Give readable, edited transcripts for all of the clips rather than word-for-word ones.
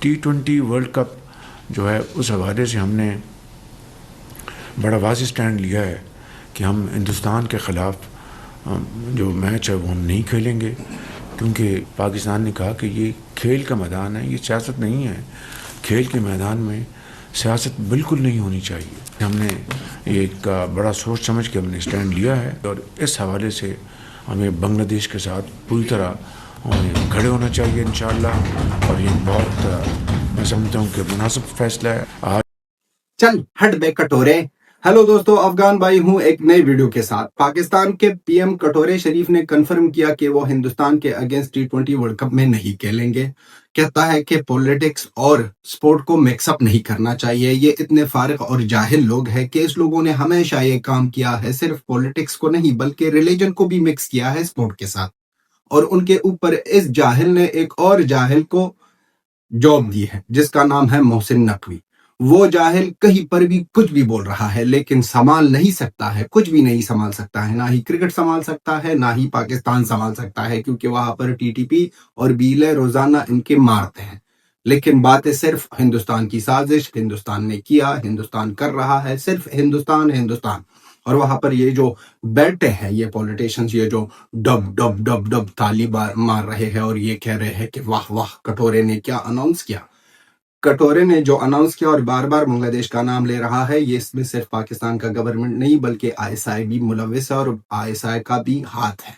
T20 world cup جو ہے اس حوالے سے ہم نے بڑا واضح سٹینڈ لیا ہے کہ ہم ہندوستان کے خلاف جو میچ ہے وہ ہم نہیں کھیلیں گے، کیونکہ پاکستان نے کہا کہ یہ کھیل کا میدان ہے، یہ سیاست نہیں ہے۔ کھیل کے میدان میں سیاست بالکل نہیں ہونی چاہیے۔ ہم نے ایک بڑا سوچ سمجھ کے ہم نے سٹینڈ لیا ہے، اور اس حوالے سے ہمیں بنگلہ دیش کے ساتھ پوری طرح کھڑے ہونا چاہیے انشاءاللہ، اور یہ بہت میں سمجھتا ہوں کہ مناسب فیصلہ ہے۔ آج چل ہٹ بے کٹورے۔ ہیلو دوستو، افغان بھائی ہوں ایک نئی ویڈیو کے ساتھ۔ پاکستان کے پی ایم کٹورے شریف نے کنفرم کیا کہ وہ ہندوستان کے اگینسٹ T20 ورلڈ کپ میں نہیں کھیلیں گے۔ کہتا ہے کہ پولیٹکس اور سپورٹ کو مکس اپ نہیں کرنا چاہیے۔ یہ اتنے فارغ اور جاہل لوگ ہیں کہ اس لوگوں نے ہمیشہ یہ کام کیا ہے، صرف پولیٹکس کو نہیں بلکہ ریلیجن کو بھی مکس کیا ہے سپورٹ کے ساتھ، اور ان کے اوپر اس جاہل نے ایک اور جاہل کو جاب دی ہے جس کا نام ہے محسن نقوی۔ وہ جاہل کہیں پر بھی کچھ بھی بول رہا ہے، لیکن سنبھال نہیں سکتا ہے، کچھ بھی نہیں سنبھال سکتا ہے، نہ ہی کرکٹ سنبھال سکتا ہے، نہ ہی پاکستان سنبھال سکتا ہے، کیونکہ وہاں پر TTP اور بیلے روزانہ ان کے مارتے ہیں۔ لیکن باتیں صرف ہندوستان کی سازش، ہندوستان نے کیا، ہندوستان کر رہا ہے، صرف ہندوستان ہندوستان۔ اور وہاں پر یہ جو بیٹھے ہیں یہ پولیٹیشنز، یہ جو ڈب ڈب ڈب ڈب تالی مار رہے ہیں اور یہ کہہ رہے ہیں کہ واہ واہ کٹورے نے کیا اناؤنس کیا۔ کٹورے نے جو اناؤنس کیا اور بار بار بنگلہ دیش کا نام لے رہا ہے، یہ اس میں صرف پاکستان کا گورنمنٹ نہیں بلکہ ISI بھی ملوث ہے، اور ISI کا بھی ہاتھ ہے۔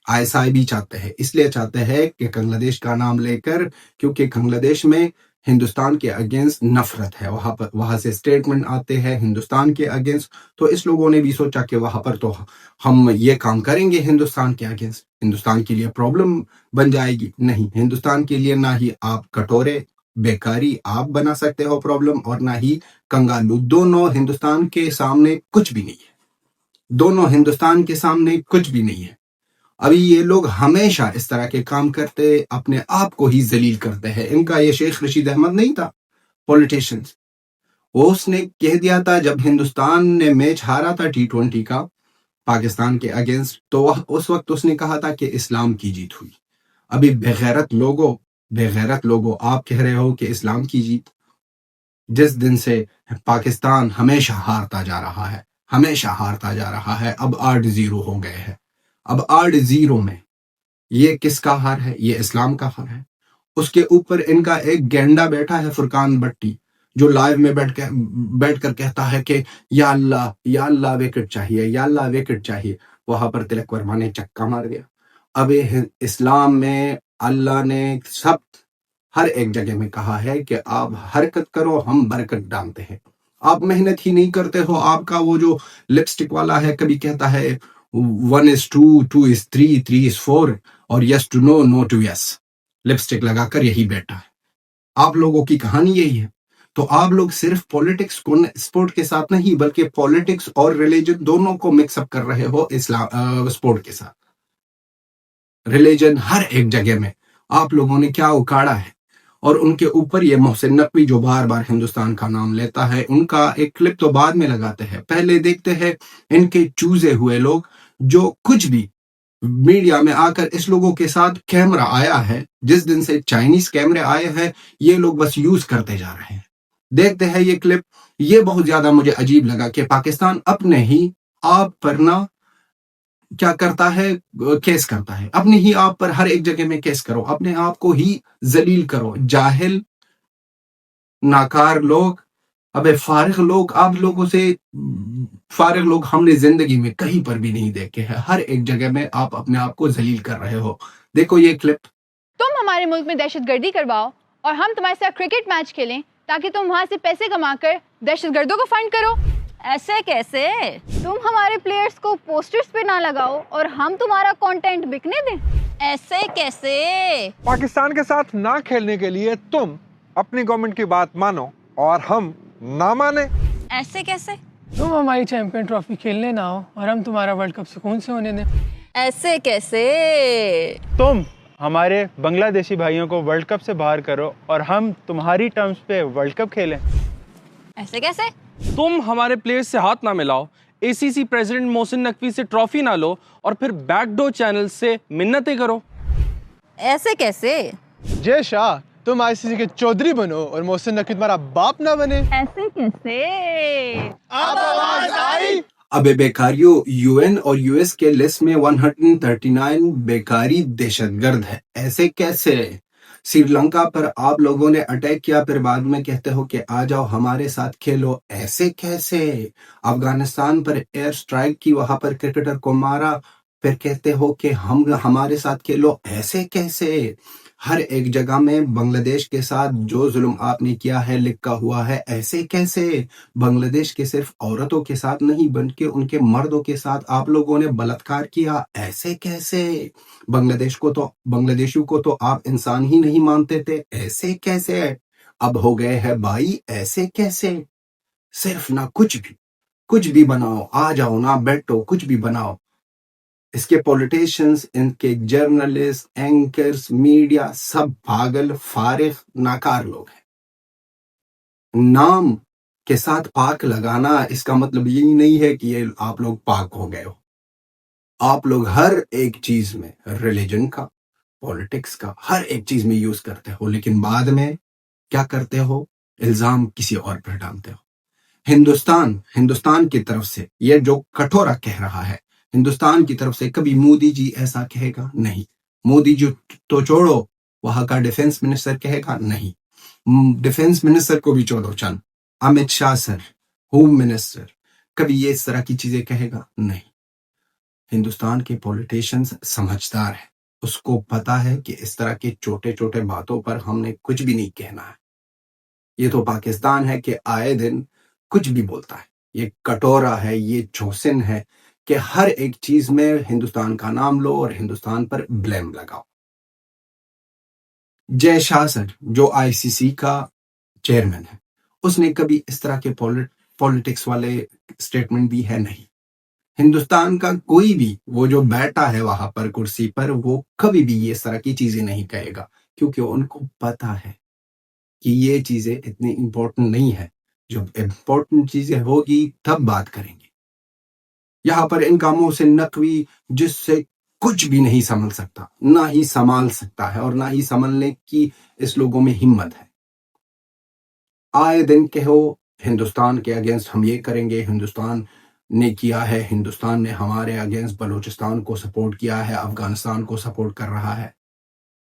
ISI بھی چاہتے ہیں، اس لیے چاہتے ہیں کہ بنگلہ دیش کا نام لے کر، کیونکہ بنگلہ دیش میں ہندوستان کے اگینسٹ نفرت ہے، وہاں سے سٹیٹمنٹ آتے ہیں ہندوستان کے اگینسٹ، تو اس لوگوں نے بھی سوچا کہ وہاں پر تو ہم یہ کام کریں گے ہندوستان کے اگینسٹ، ہندوستان کے لیے پرابلم بن جائے گی۔ نہیں، ہندوستان کے لیے نہ ہی آپ کٹورے بیکاری آپ بنا سکتے ہو پرابلم، اور نہ ہی کنگالو، دونوں ہندوستان کے سامنے کچھ بھی نہیں ہے، دونوں ہندوستان کے سامنے کچھ بھی نہیں ہے۔ ابھی یہ لوگ ہمیشہ اس طرح کے کام کرتے، اپنے آپ کو ہی ذلیل کرتے ہیں۔ ان کا یہ شیخ رشید احمد نہیں تھا پولیٹیشنز، وہ اس نے کہہ دیا تھا جب ہندوستان نے میچ ہارا تھا T20 کا پاکستان کے اگینسٹ، تو اس وقت اس نے کہا تھا کہ اسلام کی جیت ہوئی۔ ابھی بغیرت لوگوں آپ کہہ رہے ہو کہ اسلام کی جیت، جس دن سے پاکستان ہمیشہ ہارتا جا رہا ہے، ہمیشہ ہارتا جا رہا ہے۔ اب 8-0 ہو گئے ہیں، اب 8-0 میں یہ کس کا ہار ہے؟ یہ اسلام کا ہار ہے۔ اس کے اوپر ان کا ایک گینڈا بیٹھا ہے فرقان بٹی، جو لائیو میں بیٹھ کر کہتا ہے کہ یا اللہ وکٹ چاہیے، یا اللہ وکٹ چاہیے۔ وہاں پر تلک ورما نے چکا مار دیا۔ اب اسلام میں اللہ نے ہر ایک جگہ میں کہا ہے کہ آپ حرکت کرو، ہم برکت ڈالتے ہیں۔ آپ محنت ہی نہیں کرتے ہو، آپ کا وہ جو لپسٹک والا ہے کبھی کہتا ہے 1:2 2:3 3:4 اور yes to no no to yes، lipstick لگا کر یہی بیٹھا ہے۔ آپ لوگوں کی کہانی یہی ہے۔ تو آپ لوگ صرف پولیٹکس کو سپورٹ کے ساتھ نہیں بلکہ پولیٹکس اور ریلیجن دونوں کو مکس اپ کر رہے ہو سپورٹ کے ساتھ۔ ریلیجن ہر ایک جگہ میں آپ لوگوں نے کیا اکاڑا ہے، اور ان کے اوپر یہ محسن نقوی جو بار بار ہندوستان کا نام لیتا ہے، ان کا ایک کلپ تو بعد میں لگاتے ہیں، پہلے دیکھتے ہیں ان کے چوزے ہوئے لوگ جو کچھ بھی میڈیا میں آ کر اس لوگوں کے ساتھ کیمرہ آیا ہے، جس دن سے چائنیز کیمرے آئے ہیں یہ لوگ بس یوز کرتے جا رہے ہیں۔ دیکھتے ہیں یہ کلپ، یہ بہت زیادہ مجھے عجیب لگا کہ پاکستان اپنے ہی آپ پر نہ کیا کرتا ہے، کیس کرتا ہے، اپنے ہی آپ پر ہر ایک جگہ میں کیس کرو، اپنے آپ کو ہی ذلیل کرو۔ جاہل، ناکار لوگ، ابے فارغ لوگ، آپ لوگوں سے فارغ لوگ ہم نے زندگی میں کہیں پر بھی نہیں دیکھے ہیں۔ ہر ایک جگہ میں آپ اپنے آپ کو ذلیل کر رہے ہو۔ دیکھو یہ کلپ۔ تم ہمارے ملک میں دہشت گردی کرواؤ اور ہم تمہارے ساتھ کرکٹ میچ کھیلیں تاکہ تم وہاں سے پیسے کما کر دہشت گردوں کو فنڈ کرو۔ ایسے کیسے؟ تم ہمارے پلیئرز کو پوسٹرز پہ نہ لگاؤ اور ہم تمہارا کانٹینٹ بکنے دیں۔ ایسے کیسے؟ پاکستان کے ساتھ نہ کھیلنے کے لیے تم اپنی گورنمنٹ کی بات مانو اور ہم نہ مانیں۔ ایسے کیسے؟ تم ہماری چیمپئن ٹرافی کھیلنے نہ ہو اور ہم تمہارا ورلڈ کپ سکون سے ہونے دیں۔ ایسے کیسے؟ تم ہمارے بنگلہ دیشی بھائیوں کو ورلڈ کپ سے باہر کرو اور ہم تمہاری ٹرمز پہ ورلڈ کپ کھیلیں۔ ایسے کیسے؟ تم ہمارے پلیئرز سے ہاتھ نہ ملاؤ، ACC پریزیڈنٹ محسن نقوی سے ٹرافی نہ لو اور پھر بیک ڈور چینل سے منتیں کرو۔ ایسے کیسے؟ جے شاہ، तुम आईसीसी के चौधरी बनो और मोहसिन नकवी तुम्हारा बाप ना बने। ऐसे कैसे? अब आवाज आई। अबे बेकारियों, यूएन और यूएस के लिस्ट में 139 बेकारी दहशतगर्द है, ऐसे कैसे? श्रीलंका पर आप लोगों ने अटैक किया, फिर बाद में कहते हो कि आ जाओ हमारे साथ खेलो, ऐसे कैसे? अफगानिस्तान पर एयर स्ट्राइक की, वहां पर क्रिकेटर को मारा, फिर कहते हो कि हम हमारे साथ खेलो, ऐसे कैसे? हर एक जगह में बांग्लादेश के साथ जो जुल्म आपने किया है लिखा हुआ है, ऐसे कैसे? बांग्लादेश के सिर्फ औरतों के साथ नहीं बल्कि उनके मर्दों के साथ आप लोगों ने बलात्कार किया, ऐसे कैसे? बांग्लादेशियों को तो आप इंसान ही नहीं मानते थे, ऐसे कैसे? अब हो गए हैं भाई, ऐसे कैसे? सिर्फ ना कुछ भी बनाओ, आ जाओ ना, बैठो, कुछ भी बनाओ। इसके पॉलिटिशियंस, इनके जर्नलिस्ट, एंकर्स, मीडिया सब पागल, फारिग, नाकार लोग हैं। नाम के साथ पाक लगाना इसका मतलब यही नहीं है कि ये आप लोग पाक हो गए हो। आप लोग हर एक चीज में, रिलीजन का, पॉलिटिक्स का, हर एक चीज में यूज करते हो, लेकिन बाद में क्या करते हो? इल्जाम किसी और पर डालते हो। हिंदुस्तान की तरफ से ये जो कटोरा कह रहा है, हिंदुस्तान की तरफ से कभी मोदी जी ऐसा कहेगा नहीं। मोदी जी तो छोड़ो, वहां का डिफेंस मिनिस्टर कहेगा नहीं। डिफेंस मिनिस्टर को भी छोड़ो, चल Amit Shah sir, home minister, कभी ये इस तरह की चीजें कहेगा नहीं। हिंदुस्तान के पॉलिटिशियंस समझदार है, उसको पता है कि इस तरह के छोटे छोटे बातों पर हमने कुछ भी नहीं कहना है। ये तो पाकिस्तान है कि आए दिन कुछ भी बोलता है, ये कटोरा है, ये चौसिन है कि हर एक चीज में हिंदुस्तान का नाम लो और हिंदुस्तान पर ब्लेम लगाओ। जय शाह सर जो आईसीसी का चेयरमैन है, उसने कभी इस तरह के पॉलिटिक्स वाले स्टेटमेंट भी है नहीं। हिंदुस्तान का कोई भी वो जो बैठा है वहां पर कुर्सी पर, वो कभी भी ये इस तरह की चीजें नहीं कहेगा, क्योंकि उनको पता है कि ये चीजें इतनी इंपॉर्टेंट नहीं है। जब इंपॉर्टेंट चीजें होगी तब बात करेंगे। यहाँ पर इन कामों से नकवी, जिससे कुछ भी नहीं संभल सकता, ना ही संभाल सकता है और ना ही संभलने की इस लोगों में हिम्मत है। आए दिन कहो हिंदुस्तान के अगेंस्ट हम ये करेंगे, हिंदुस्तान ने किया है, हिंदुस्तान ने हमारे अगेंस्ट बलूचिस्तान को सपोर्ट किया है, अफगानिस्तान को सपोर्ट कर रहा है।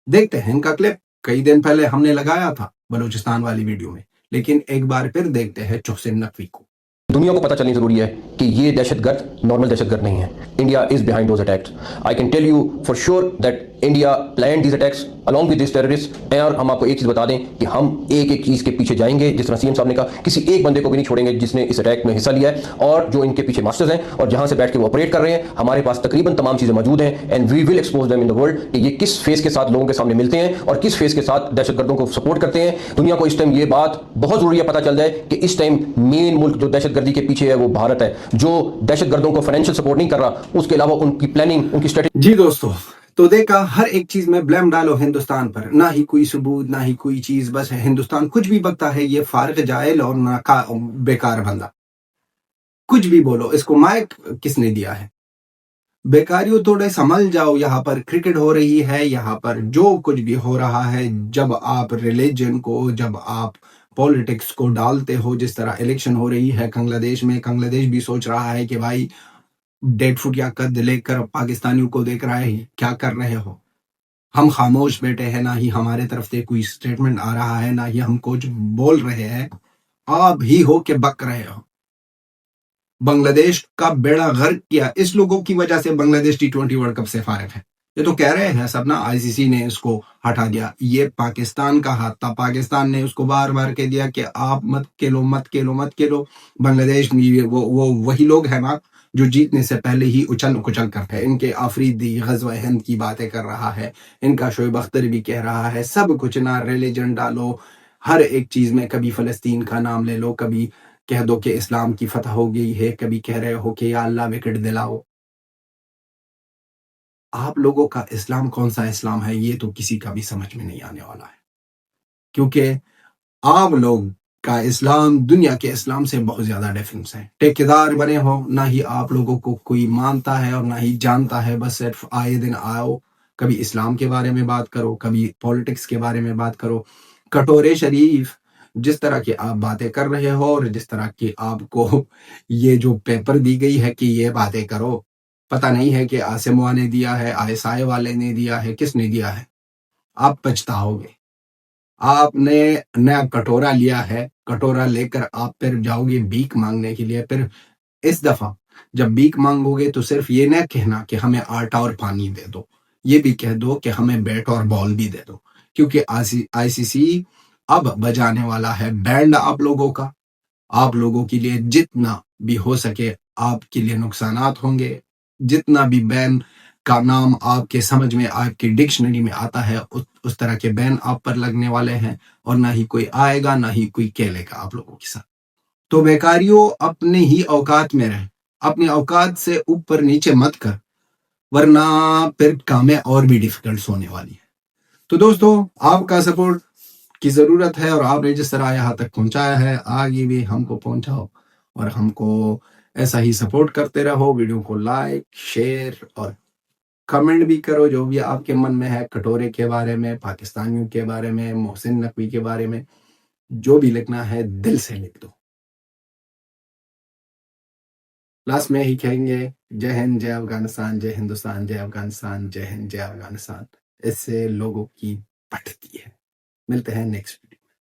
देखते हैं इनका क्लिप, कई दिन पहले हमने लगाया था बलूचिस्तान वाली वीडियो में, लेकिन एक बार फिर देखते हैं चौसिन नकवी को। दुनिया को पता चलनी जरूरी है कि ये दहशतगर्द नॉर्मल दहशतगर्द नहीं है। India is behind those attacks. I can tell you for sure that India plan these attacks along with this terrorist. और हम आपको एक चीज बता दें कि हम एक एक चीज के पीछे जाएंगे, जिस तरह सीएम साहब ने कहा, किसी एक बंदे को भी नहीं छोड़ेंगे जिसने इस अटैक में हिस्सा लिया है और जो इनके पीछे मास्टर्स हैं और जहां से बैठ के वो ऑपरेट कर रहे हैं। हमारे पास तकरीबन तमाम चीजें मौजूद हैं and we will expose them in the world कि ये किस फेस के साथ लोगों के सामने मिलते हैं और किस फेस के साथ दहशतगर्दों को सपोर्ट करते हैं। दुनिया को इस टाइम ये बात बहुत जरूरी है पता चल जाए कि इस टाइम मेन मुल्क जो दहशतगर्दी के पीछे है वो भारत है, जो दहशतगर्दों को फाइनेंशियल सपोर्ट नहीं कर रहा, उसके अलावा उनकी प्लानिंग, उनकी स्ट्रेटेजी। जी दोस्तों, तो देखा, हर एक चीज में ब्लेम डालो हिंदुस्तान पर, ना ही कोई सबूत, ना ही कोई चीज, बस है हिंदुस्तान कुछ भी बकता है, ये फारिग जाहिल और बेकार बंदा। कुछ भी बोलो, इसको माइक किसने दिया है? बेकारियों थोड़े संभल जाओ। यहाँ पर क्रिकेट हो रही है, यहाँ पर जो कुछ भी हो रहा है, जब आप रिलीजन को, जब आप पॉलिटिक्स को डालते हो, जिस तरह इलेक्शन हो रही है बांग्लादेश में, बांग्लादेश भी सोच रहा है कि भाई 1.5 फुट या कद लेकर पाकिस्तानियों को देख रहा है, क्या कर रहे हो? हम खामोश बैठे हैं, ना ही हमारे तरफ से कोई स्टेटमेंट आ रहा है, ना ही हम कुछ बोल रहे हैं, आप ही हो के बक रहे हो। बांग्लादेश का बेड़ा गर्क किया, इस लोगों की वजह से बांग्लादेश T20 वर्ल्ड कप से फारिग है। ये तो कह रहे हैं सब ना, आईसीसी ने इसको हटा दिया, ये पाकिस्तान का हाथ था। पाकिस्तान ने उसको बार बार कह दिया कि आप मत खेलो। बांग्लादेश में वो वही लोग हैं ना जो जीतने से पहले ही उछल कुचल करते हैं। इनके आफरीदी गज़वा हिंद की बातें कर रहा है, इनका शोएब अख्तर भी कह रहा है, सब कुछ ना, रिलीजन डालो हर एक चीज में। कभी फलस्तीन का नाम ले लो, कभी कह दो कि इस्लाम की फतह हो गई है, कभी कह रहे हो कि या अल्लाह विकेट दिलाओ। आप लोगों का इस्लाम कौन सा इस्लाम है, ये तो किसी का भी समझ में नहीं आने वाला है, क्योंकि आप लोग का इस्लाम दुनिया के इस्लाम से बहुत ज्यादा डिफरेंस है। ठेकेदार बने हो, ना ही आप लोगों को कोई मानता है और ना ही जानता है, बस सिर्फ आए दिन आओ, कभी इस्लाम के बारे में बात करो, कभी पॉलिटिक्स के बारे में बात करो। कटोरे शरीफ, जिस तरह की आप बातें कर रहे हो और जिस तरह की आपको ये जो पेपर दी गई है कि ये बातें करो, पता नहीं है कि आसिम ने दिया है, आईएसआई वाले ने दिया है, किसने दिया है। आप पछताओगे। आपने नया कटोरा लिया है, कटोरा लेकर आप फिर जाओगे भीख मांगने के लिए। फिर इस दफा जब भीख मांगोगे तो सिर्फ ये ना कहना कि हमें आटा और पानी दे दो, ये भी कह दो कि हमें बैट और बॉल भी दे दो, क्योंकि आईसीसी अब बजाने वाला है बैंड आप लोगों का। आप लोगों के लिए जितना भी हो सके आपके लिए नुकसानात होंगे। जितना भी बैन का नाम आपके समझ में, आपकी डिक्शनरी में आता है, उस तरह के बैन आप पर लगने वाले हैं, और ना ही कोई आएगा ना ही कोई खेलेगा आप लोगों के साथ। तो बेकारियों, अपने ही औकात में रहे, अपनी औकात से ऊपर नीचे मत कर, वरना फिर कामें और भी डिफिकल्ट होने वाली है। तो दोस्तों, आपका सपोर्ट की जरूरत है, और आपने जिस तरह यहाँ तक पहुंचाया है आगे भी हमको पहुंचाओ, और हमको ऐसा ही सपोर्ट करते रहो। वीडियो को लाइक, शेयर और कमेंट भी करो, जो भी आपके मन में है, कटोरे के बारे में, पाकिस्तानियों के बारे में, मोहसिन नकवी के बारे में, जो भी लिखना है दिल से लिख दो। लास्ट में ही कहेंगे जय हिंद, जय अफगानिस्तान, जय हिंदुस्तान, जय अफगानिस्तान, जय हिंद, जय अफगानिस्तान। इससे लोगों की बढ़ती है। मिलते हैं नेक्स्ट